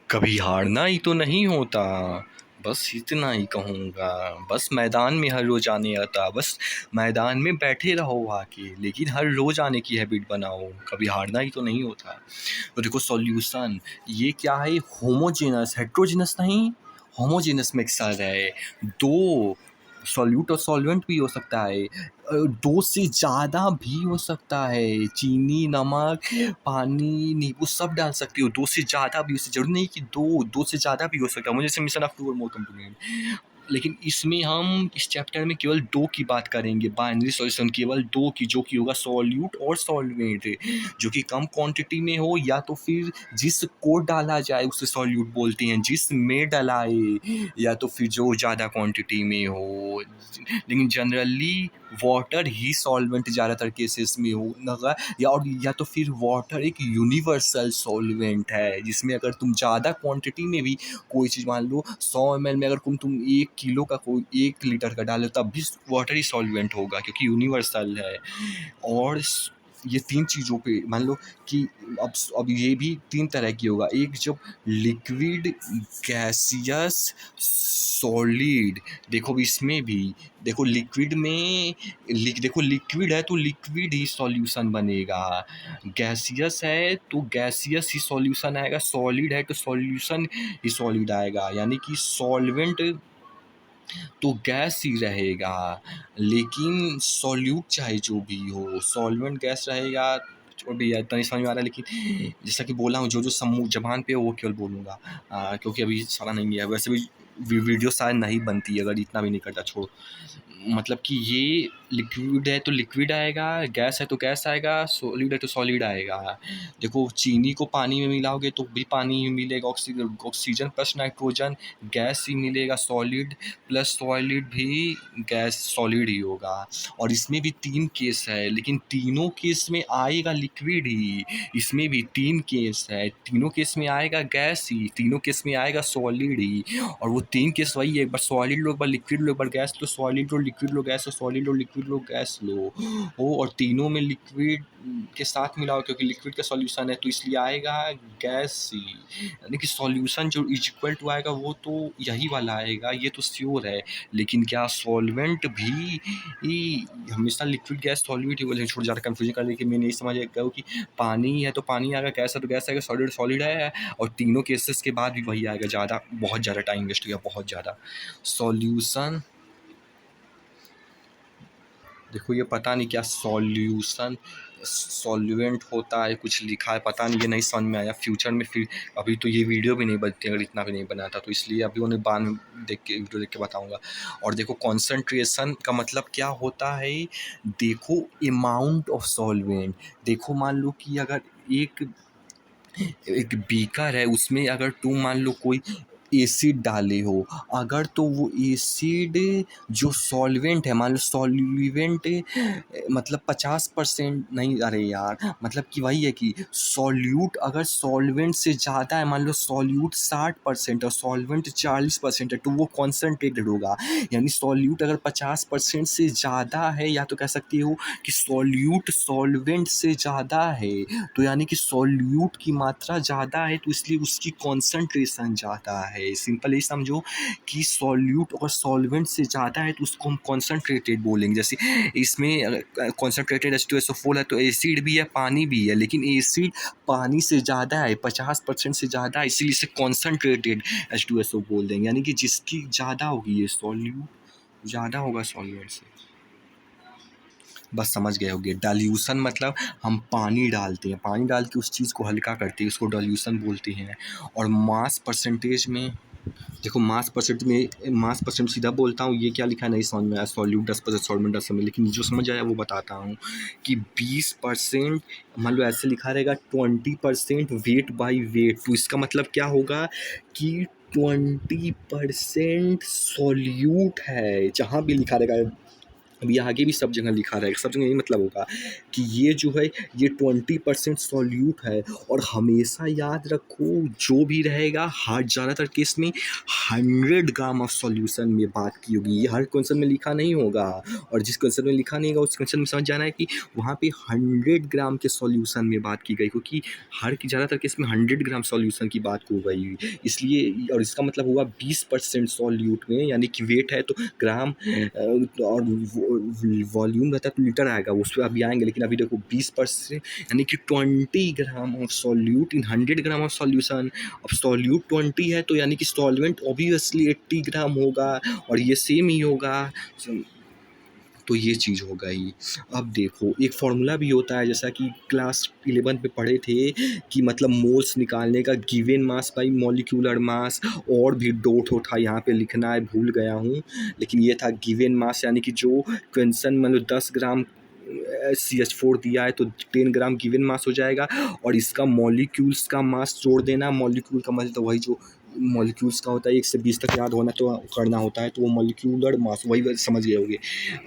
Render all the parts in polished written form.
कभी हारना ही तो नहीं होता, बस इतना ही कहूँगा। बस मैदान में हर रोज़ आने आता, बस मैदान में बैठे रहो आके, लेकिन हर रोज़ आने की हैबिट बनाओ, कभी हारना ही तो नहीं होता। तो देखो सॉल्यूशन ये क्या है, होमोजेनस, हेट्रोजेनस नहीं, होमोजेनस मिक्सर है। दो सॉल्यूट और सॉल्वेंट भी हो सकता है, दो से ज़्यादा भी हो सकता है, चीनी, नमक, पानी, नींबू सब डाल सकते हो, दो से ज़्यादा भी, उससे ज़रूरी नहीं कि दो से ज़्यादा भी हो सकता है, मुझे सबमिशन ऑफ टू और मोर कंपोनेंट। लेकिन इसमें हम इस चैप्टर में केवल दो की बात करेंगे, बाइनरी सॉल्यूशन केवल दो की, जो कि होगा सॉल्यूट और सॉल्वेंट, जो कि कम क्वांटिटी में हो या तो फिर जिस को डाला जाए उसे सॉल्यूट बोलते हैं, जिस में डलाए, या तो फिर जो ज़्यादा क्वांटिटी में हो। लेकिन जनरली वाटर ही सॉल्वेंट ज़्यादातर केसेस में हो लगा, या तो फिर वाटर एक यूनिवर्सल सॉल्वेंट है, जिसमें अगर तुम ज़्यादा क्वांटिटी में भी कोई चीज़, मान लो 100 ml में अगर तुम 1 किलो का कोई 1 लीटर का डालो, तब भी वाटर ही सॉल्वेंट होगा, क्योंकि यूनिवर्सल है। और ये तीन चीज़ों पे मान लो कि अब ये भी तीन तरह की होगा, एक जब लिक्विड, गैसियस, सॉलिड। देखो इसमें भी देखो लिक्विड में देखो लिक्विड है तो लिक्विड ही सॉल्यूशन बनेगा, गैसियस है तो गैसियस ही सॉल्यूशन आएगा, सॉलिड है तो सॉल्यूशन ही सॉलिड आएगा, यानी कि सॉल्वेंट तो गैस ही रहेगा, लेकिन सॉल्यूट चाहे जो भी हो, सॉल्वेंट गैस रहेगा। जो भी है इतना नहीं समझ में आ रहा है, लेकिन जैसा कि बोला हूँ, जो जो समूह जबान पे है वो केवल बोलूँगा, क्योंकि अभी सारा नहीं है, वैसे भी वीडियो शायद नहीं बनती अगर इतना भी नहीं करता, छोड़। मतलब कि ये लिक्विड है तो लिक्विड आएगा, गैस है तो गैस आएगा, सॉलिड है तो सॉलिड आएगा। देखो चीनी को पानी में मिलाओगे तो भी पानी ही मिलेगा, ऑक्सीजन प्लस नाइट्रोजन गैस ही मिलेगा, सॉलिड प्लस सॉलिड भी गैस सॉलिड ही होगा। और इसमें भी तीन केस है, लेकिन तीनों केस में आएगा लिक्विड ही, इसमें भी तीन केस है, तीनों केस में आएगा गैस ही, तीनों केस में आएगा सॉलिड ही। और वो तीन केस वही है, एक बार सॉलिड लो, एक बार लिक्विड लो, एक बार गैस लो, सॉलिड लो, लिक्विड लो, गैस लो, सॉलिड लो, लिक्विड लो, गैस लो हो। और तीनों में लिक्विड के साथ मिलाओ, क्योंकि लिक्विड का सॉल्यूशन है तो इसलिए आएगा गैस ही, यानी कि सॉल्यूशन जो इज इक्वल टू आएगा वो तो यही वाला आएगा, ये तो श्योर है। लेकिन क्या सॉल्वेंट भी हमेशा लिक्विड गैस सॉल्यूट ही बोले, छोड़ ज़्यादा कन्फ्यूजन कर, लेकिन मैंने नहीं समझ गया कि पानी है तो पानी आएगा, गैस है तो गैस आएगा, सॉलिड सॉलिड है। और तीनों केसेस के बाद भी वही आएगा, ज़्यादा बहुत ज़्यादा टाइम वेस्ट हो गया, बहुत ज़्यादा। सॉल्यूशन देखो ये पता नहीं क्या सॉल्यूशन सॉल्वेंट होता है, कुछ लिखा है, पता नहीं, ये नहीं समझ में आया। फ्यूचर में फिर अभी तो ये वीडियो भी नहीं बनती अगर इतना भी नहीं बनाता, तो इसलिए अभी उन्हें बाद में वीडियो देख के बताऊंगा। और देखो कॉन्सेंट्रेशन का मतलब क्या होता है, देखो अमाउंट ऑफ सॉल्वेंट। देखो मान लो कि अगर एक एक बीकर है, उसमें अगर तुम मान लो कोई एसिड डाले हो, अगर तो वो एसिड जो सॉल्वेंट है, मान लो सॉल्वेंट मतलब 50% नहीं, अरे यार मतलब कि वही है कि सॉल्यूट अगर सॉल्वेंट से ज़्यादा है, मान लो सॉल्यूट 60% और सॉल्वेंट 40% है, तो वो कॉन्सनट्रेटेड होगा। यानी सॉल्यूट अगर 50% से ज़्यादा है, या तो कह सकते हो कि सॉल्यूट सॉल्वेंट से ज़्यादा है, तो यानी कि सॉल्यूट की मात्रा ज़्यादा है तो इसलिए उसकी कॉन्सनट्रेशन ज़्यादा है। सिंपल ये समझो कि सॉल्यूट और सॉल्वेंट से ज़्यादा है तो उसको हम कॉन्सनट्रेटेड बोलेंगे। जैसे इसमें कॉन्सनट्रेटेड H2SO4 है तो एसिड भी है, पानी भी है, लेकिन एसिड पानी से ज़्यादा है, 50% से ज़्यादा है, इसीलिए इसे कॉन्सनट्रेटेड H2SO बोल देंगे। यानी कि जिसकी ज़्यादा होगी, ये सॉल्यूट ज़्यादा होगा सॉल्वेंट से। बस समझ गए होंगे। डाइल्यूशन मतलब हम पानी डालते हैं, पानी डाल के उस चीज़ को हल्का करते हैं, उसको डाइल्यूशन बोलते हैं। और मास परसेंटेज में देखो, मास परसेंट सीधा बोलता हूँ, ये क्या लिखा है नहीं समझ में आया, सॉल्यूट 10%, सॉल्वेंट 10%, लेकिन जो समझ आया वो बताता हूँ कि 20%, मान लो ऐसे लिखा रहेगा 20% वेट बाई वेट, तो इसका मतलब क्या होगा कि 20% सॉल्यूट है, जहाँ भी लिखा रहेगा अब ये आगे भी सब जगह लिखा रहेगा, सब जगह यही मतलब होगा कि ये जो है ये 20% सॉल्यूट है। और हमेशा याद रखो जो भी रहेगा हर ज़्यादातर केस में 100 ग्राम ऑफ सॉल्यूशन में बात की होगी, ये हर क्वेश्चन में लिखा नहीं होगा। और जिस क्वेश्चन में लिखा नहीं होगा उस क्वेश्चन में समझ जाना है कि वहाँ पे 100 ग्राम के सॉल्यूशन में बात की गई, क्योंकि हर की ज़्यादातर केस में 100 ग्राम सॉल्यूशन की बात हो गई इसलिए। और इसका मतलब हुआ 20% सॉल्यूट में, यानी कि वेट है तो ग्राम और वॉल्यूम रहता है तो लीटर आएगा, उस पर अभी आएंगे। लेकिन अभी देखो 20% यानी कि 20 gram of solute in 100 gram of solution. अब सॉल्यूट 20 है तो यानी कि सॉल्वेंट ऑब्वियसली 80 ग्राम होगा, और ये सेम ही होगा। तो ये चीज़ हो गई। अब देखो एक फार्मूला भी होता है, जैसा कि क्लास 11 में पढ़े थे कि मतलब मोल्स निकालने का given mass by molecular mass, और भी डॉट होता यहाँ पे लिखना है, भूल गया हूँ। लेकिन ये था गिवन मास, यानी कि जो क्वेश्चन मतलब 10 ग्राम CH4 दिया है तो 10 ग्राम गिवन मास हो जाएगा। और इसका मॉलिक्यूल्स का मास जोड़ देना, मॉलिक्यूल का मतलब वही जो मॉलिक्यूल्स का होता है 1 से 20 तक याद होना तो करना होता है, तो वो मॉलिक्यूलर मास वही समझ गए होंगे।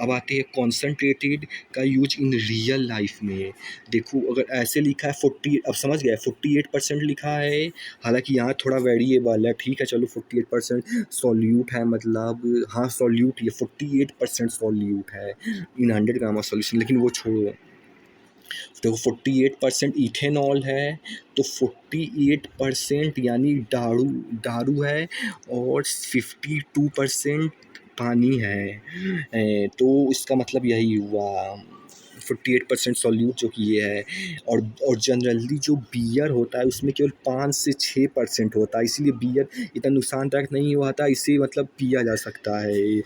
अब आते हैं कॉन्सनट्रेटेड का यूज इन रियल लाइफ में। देखो अगर ऐसे लिखा है 40, अब समझ गया 48% लिखा है, हालांकि यहाँ थोड़ा वेरिएबल है, ठीक है चलो 48% सॉल्यूट है, मतलब हाँ सॉल्यूट, ये 48% सॉल्यूट है इन 100 ग्राम ऑफ सॉल्यूशन। लेकिन वो छोड़ो, देखो 48% इथेनॉल है तो 48% यानी दारू है, और 52% पानी है। तो इसका मतलब यही हुआ 48% सॉल्यूट जो कि ये है। और जनरली जो बियर होता है उसमें केवल 5 से 6% होता है, इसीलिए बियर इतना नुकसानदायक नहीं हुआ था, इसे मतलब पिया जा सकता है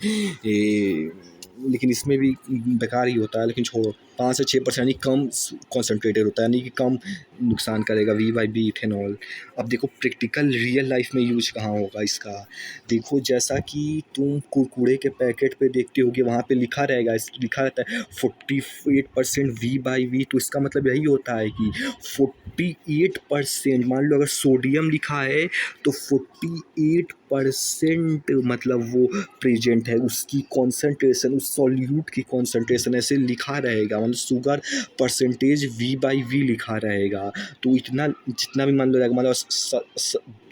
लेकिन इसमें भी बेकार ही होता है। लेकिन छोड़ो, 5 से 6% यानी कम कॉन्सनट्रेटेड होता है, यानी कि कम नुकसान करेगा V/B इथेनॉल। अब देखो प्रैक्टिकल रियल लाइफ में यूज कहाँ होगा इसका। देखो जैसा कि तुम कुरकुरे के पैकेट पे देखते होगे वहाँ पे लिखा रहेगा, लिखा रहता है 48% V/V, तो इसका मतलब यही होता है कि 48%, मान लो अगर सोडियम लिखा है तो 48% मतलब वो प्रेजेंट है, उसकी कॉन्सेंट्रेशन, उस सॉल्यूट की कॉन्सेंट्रेशन ऐसे लिखा रहेगा, मतलब शुगर परसेंटेज V/V लिखा रहेगा। तो इतना जितना भी मान लो मतलब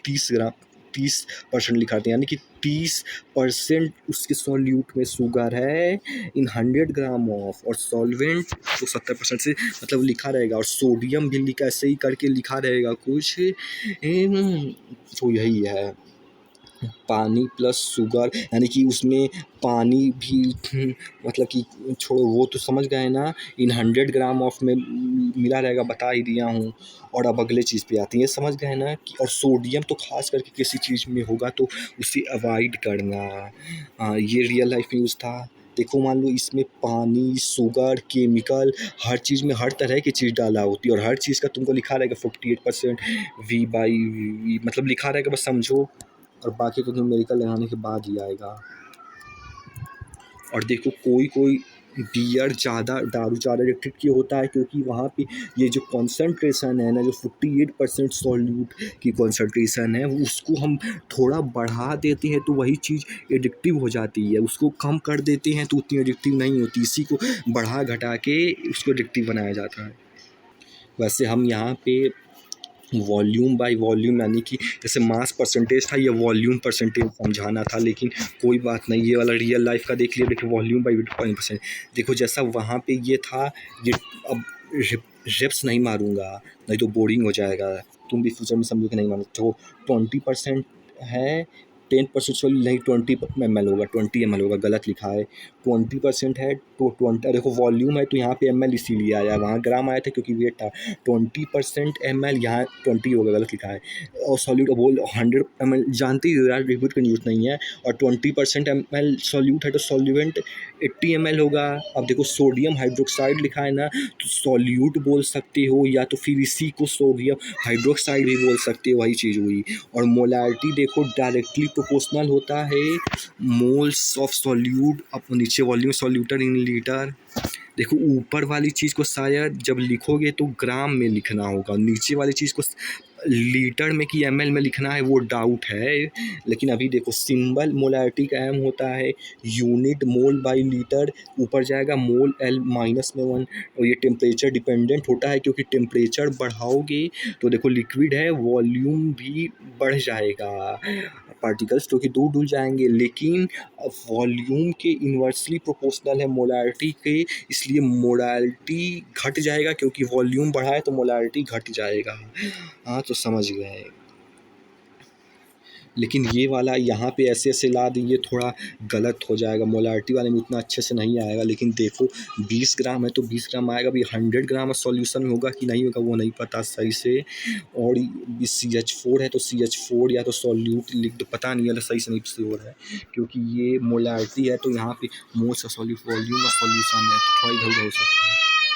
30% लिखा था, यानी कि 30% उसके सॉल्यूट में शुगर है इन 100 ग्राम ऑफ, और सॉल्वेंट तो 70% से मतलब लिखा रहेगा, और सोडियम भी लिखा ऐसे ही करके लिखा रहेगा कुछ। तो यही है पानी प्लस शुगर, यानी कि उसमें पानी भी मतलब कि छोड़ो वो तो समझ गए ना, इन 100 ग्राम ऑफ में मिला रहेगा, बता ही दिया हूँ। और अब अगले चीज़ पे आती है, समझ गए ना कि और सोडियम तो खास करके किसी चीज़ में होगा तो उसे अवॉइड करना। ये रियल लाइफ में यूज़ था। देखो मान लो इसमें पानी, शुगर, केमिकल, हर चीज़ में हर तरह की चीज़ डाला होती है, और हर चीज़ का तुमको लिखा रहेगा 48% V/V, मतलब लिखा रहेगा, बस समझो। और बाकी तो न्यूमेरिकल लगाने के बाद ही आएगा। और देखो कोई बियर दारू ज़्यादा एडिक्टेड क्यों होता है, क्योंकि वहाँ पे ये जो कॉन्सेंट्रेशन है ना, जो 48% सॉल्यूट की कॉन्सेंट्रेशन है, उसको हम थोड़ा बढ़ा देते हैं तो वही चीज़ एडिक्टिव हो जाती है, उसको कम कर देते हैं तो उतनी एडिक्टिव नहीं होती, इसी को बढ़ा घटा के उसको एडिक्टिव बनाया जाता है। वैसे हम यहाँ पे वॉल्यूम बाय वॉल्यूम, यानी कि जैसे मास परसेंटेज था, ये वॉल्यूम परसेंटेज समझाना था, लेकिन कोई बात नहीं, ये वाला रियल लाइफ का देख लिया। देखो वॉल्यूम बाय परसेंट, देखो जैसा वहाँ पे ये था, ये अब रेप्स नहीं मारूंगा नहीं तो बोरिंग हो जाएगा, तुम भी फ्यूचर में समझो कि नहीं मानो। तो 20% है, 10% सॉरी नहीं 20 ml होगा, 20 ml होगा, गलत लिखा है। 20% है तो 20, देखो वॉल्यूम है तो यहाँ पे ml इसीलिए आया, वहाँ ग्राम आया था क्योंकि वेट था। 20% ml, यहाँ 20 होगा, गलत लिखा है। और सॉल्यूट बोल 100 ml, जानते ही हो यार, रिपीट करने की जरूरत नहीं है। और 20% ml सॉल्यूट है तो सॉल्यूएंट 80 ml होगा। अब देखो सोडियम हाइड्रोक्साइड लिखा है ना, तो सॉल्यूट बोल सकते हो, या तो फिर इसी को सोडियम हाइड्रोक्साइड भी बोल सकते हो, वही चीज़ हुई। और मोलारिटी देखो डायरेक्टली प्रोपोर्शनल होता है मोल्स ऑफ सॉल्यूट अब नीचे वॉल्यूम सॉल्यूटर इन लीटर। देखो ऊपर वाली चीज़ को शायद जब लिखोगे तो ग्राम में लिखना होगा, नीचे वाली चीज़ को लीटर में कि ml में लिखना है वो डाउट है। लेकिन अभी देखो सिंबल मोलैरिटी का m होता है यूनिट मोल बाई लीटर, ऊपर जाएगा मोल L -1, और ये टेम्परेचर डिपेंडेंट होता है क्योंकि टेम्परेचर बढ़ाओगे तो देखो लिक्विड है वॉल्यूम भी बढ़ जाएगा, पार्टिकल्स क्योंकि दूर दूर जाएंगे, लेकिन वॉल्यूम के इन्वर्सली प्रोपोर्शनल है मोलैरिटी के, इसलिए मोलैरिटी घट जाएगा क्योंकि वॉल्यूम बढ़ा है तो मोलैरिटी घट जाएगा। हाँ तो समझ गए। लेकिन ये वाला यहाँ पे ऐसे ऐसे ला दिए थोड़ा गलत हो जाएगा, मोलैरिटी वाले में उतना अच्छे से नहीं आएगा। लेकिन देखो 20 ग्राम है तो 20 ग्राम आएगा, अभी 100 ग्राम सॉल्यूशन में होगा कि नहीं होगा वो नहीं पता सही से। और CH4 है तो CH4 या तो सॉल्यूट लिख दो, पता नहीं है सही से नहीं श्योर है, क्योंकि ये मोलैरिटी है तो यहाँ पे मोल्स का सॉल्यूट वॉल्यूम ऑफ सॉल्यूशन है तो थोड़ा इधर उधर हो सकता है।